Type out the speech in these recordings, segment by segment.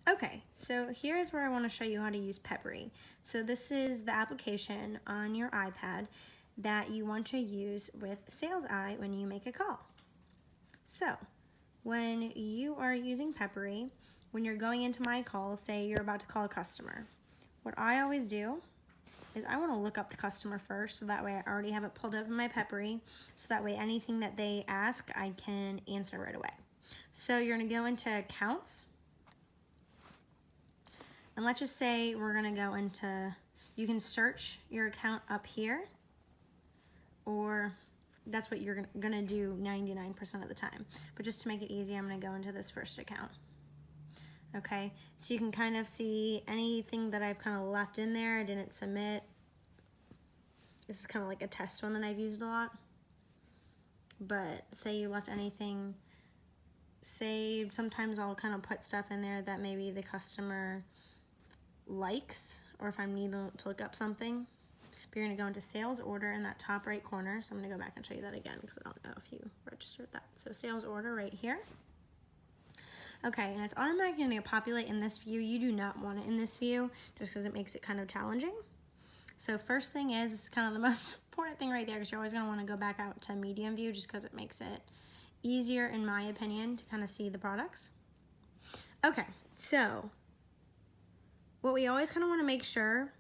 Okay, so here's where I want to show you how to use Pepperi. So this is the application on your iPad that you want to use with Sales Eye when you make a call. So when you are using Pepperi, when you're going into my call, say you're about to call a customer, what I always do is I want to look up the customer first, so that way I already have it pulled up in my Pepperi, so that way anything that they ask, I can answer right away. So you're going to go into Accounts. And let's just say we're gonna go into, you can search your account up here, or that's what you're gonna do 99% of the time. But just to make it easy, I'm gonna go into this first account. Okay, so you can kind of see anything that I've kind of left in there, I didn't submit. This is kind of like a test one that I've used a lot. But say you left anything saved, sometimes I'll kind of put stuff in there that maybe the customer likes, or if I need to look up something. But you're going to go into sales order in that top right corner. So I'm going to go back and show you that again because I don't know if you registered that. So sales order right here. Okay, and it's automatically going to populate in this view. You do not want it in this view just because it makes it kind of challenging. So first thing is, this is kind of the most important thing right there, because you're always going to want to go back out to medium view just because it makes it easier, in my opinion, to kind of see the products. Okay, so what we always kind of want to make sure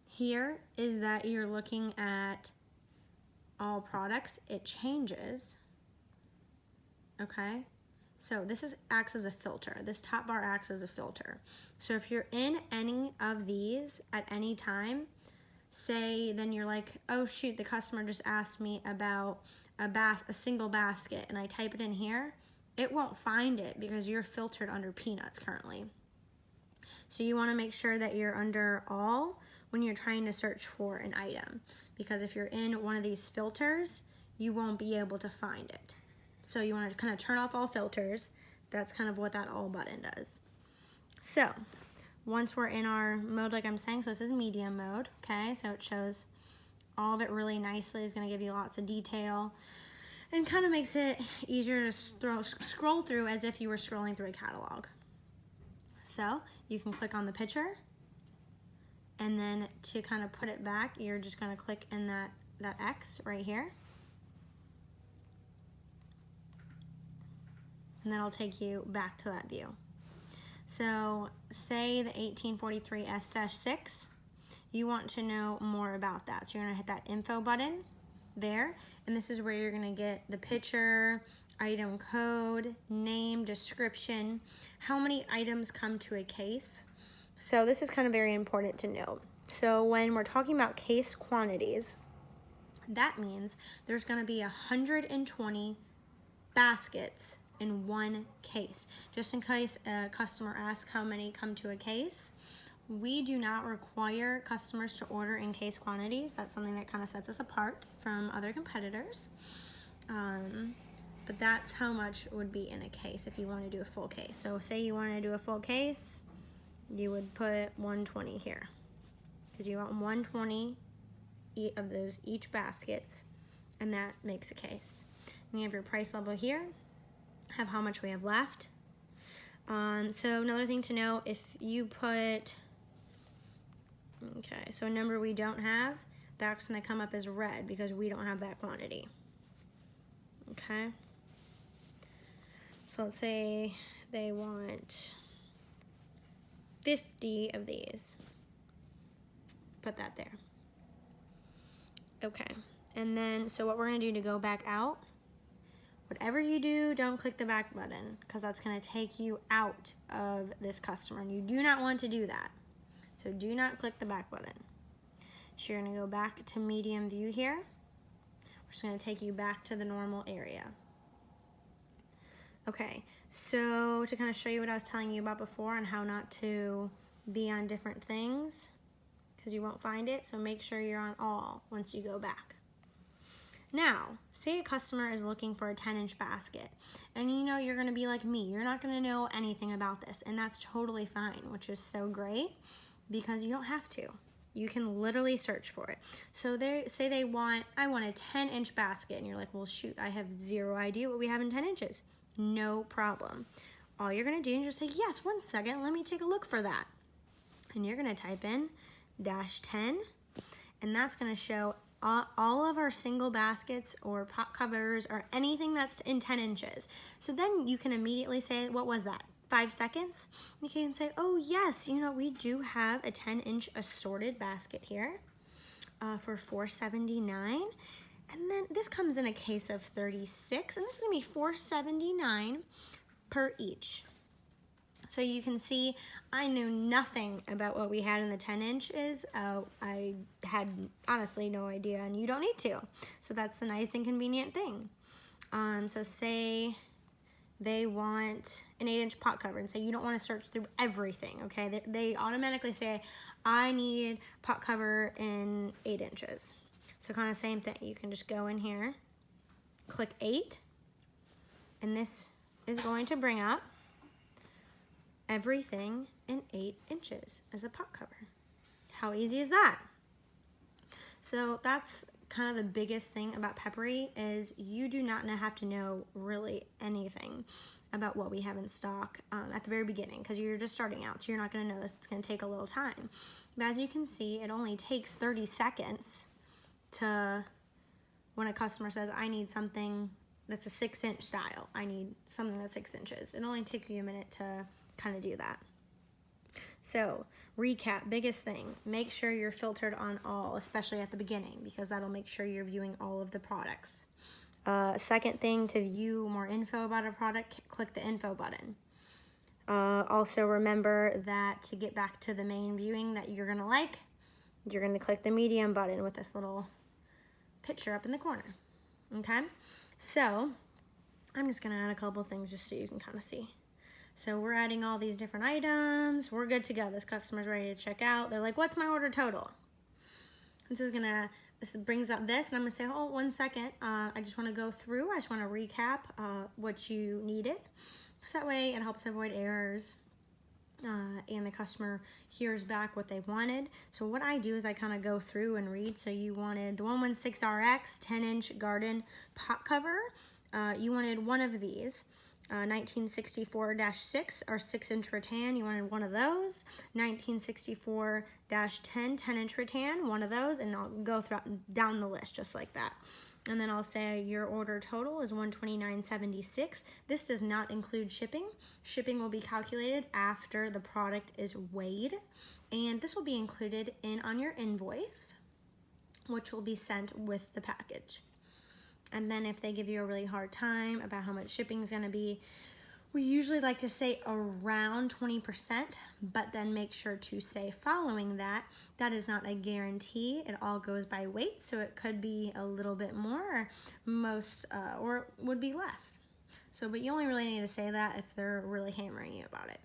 here is that you're looking at all products. It changes. Okay, so this acts as a filter. This top bar acts as a filter. So if you're in any of these at any time, say then you're like, oh shoot, the customer just asked me about a single basket, and I type it in here, it won't find it because you're filtered under peanuts currently. So you want to make sure that you're under all when you're trying to search for an item, because if you're in one of these filters, you won't be able to find it. So you want to kind of turn off all filters. That's kind of what that all button does. So once we're in our mode, like I'm saying, so this is medium mode, okay? So it shows all of it really nicely. It's going to give you lots of detail and kind of makes it easier to scroll through as if you were scrolling through a catalog. So you can click on the picture, and then to kind of put it back, you're just going to click in that X right here. And then it'll take you back to that view. So say the 1843 S-6, you want to know more about that. So you're going to hit that info button there, and this is where you're going to get the picture, item code, name, description, how many items come to a case. So this is kind of very important to note. So when we're talking about case quantities, that means there's going to be 120 baskets in one case. Just in case a customer asks how many come to a case, we do not require customers to order in case quantities. That's something that kind of sets us apart from other competitors. But that's how much would be in a case if you want to do a full case. So say you want to do a full case, you would put 120 here, because you want 120 of those each baskets, and that makes a case. And you have your price level here, have how much we have left. So another thing to know, if you put, okay, so a number we don't have, that's going to come up as red because we don't have that quantity. Okay, so let's say they want 50 of these. Put that there. Okay, and then so what we're going to do to go back out, whatever you do, don't click the back button, because that's going to take you out of this customer, and you do not want to do that. So do not click the back button. So you're going to go back to medium view here. We're just going to take you back to the normal area. Okay, so to kind of show you what I was telling you about before and how not to be on different things, because you won't find it, so make sure you're on all once you go back. Now, say a customer is looking for a 10-inch basket, and you know you're going to be like me. You're not going to know anything about this, and that's totally fine, which is so great because you don't have to. You can literally search for it. So they say I want a 10-inch basket, and you're like, well, shoot, I have zero idea what we have in 10 inches. No problem. all you're gonna do is just say, yes, 1 second, let me take a look for that. And you're gonna type in -10, and that's gonna show all of our single baskets or pot covers or anything that's in 10 inches. So then you can immediately say, what was that? 5 seconds? You can say, oh yes, you know, we do have a 10-inch assorted basket here for $4.79. And then this comes in a case of 36, and this is gonna be $4.79 per each. So you can see I knew nothing about what we had in the 10 inches. I had honestly no idea, and you don't need to. So that's the nice and convenient thing. So say they want an 8-inch pot cover, and say you don't want to search through everything, okay? They automatically say, I need pot cover in 8 inches. So kind of same thing. You can just go in here, click 8, and this is going to bring up everything in 8 inches as a pot cover. How easy is that? So that's kind of the biggest thing about Pepperi, is you do not have to know really anything about what we have in stock at the very beginning, because you're just starting out, so you're not going to know this. It's going to take a little time. But as you can see, it only takes 30 seconds to, when a customer says, I need something that's a 6-inch style, I need something that's 6 inches. It only takes you a minute to kind of do that. So recap, biggest thing, make sure you're filtered on all, especially at the beginning, because that'll make sure you're viewing all of the products. Second thing, to view more info about a product, click the info button. Also remember that to get back to the main viewing that you're gonna like, you're gonna click the medium button with this little picture up in the corner, okay? So I'm just gonna add a couple things just so you can kind of see. So we're adding all these different items. We're good to go. This customer's ready to check out. They're like, what's my order total? This brings up this, and I'm gonna say, oh, 1 second. I just wanna go through. I just wanna recap what you needed. So that way it helps avoid errors and the customer hears back what they wanted. So what I do is I kind of go through and read. So you wanted the 116RX 10-inch garden pot cover. You wanted one of these. 1964-6 or 6-inch rattan, you wanted one of those. 1964-10 10-inch rattan, one of those, and I'll go down the list just like that. And then I'll say your order total is $129.76. This does not include shipping. Shipping will be calculated after the product is weighed, and this will be included on your invoice, which will be sent with the package. And then if they give you a really hard time about how much shipping is gonna be, we usually like to say around 20%, but then make sure to say following that, that is not a guarantee. It all goes by weight, so it could be a little bit more, or would be less. So, but you only really need to say that if they're really hammering you about it.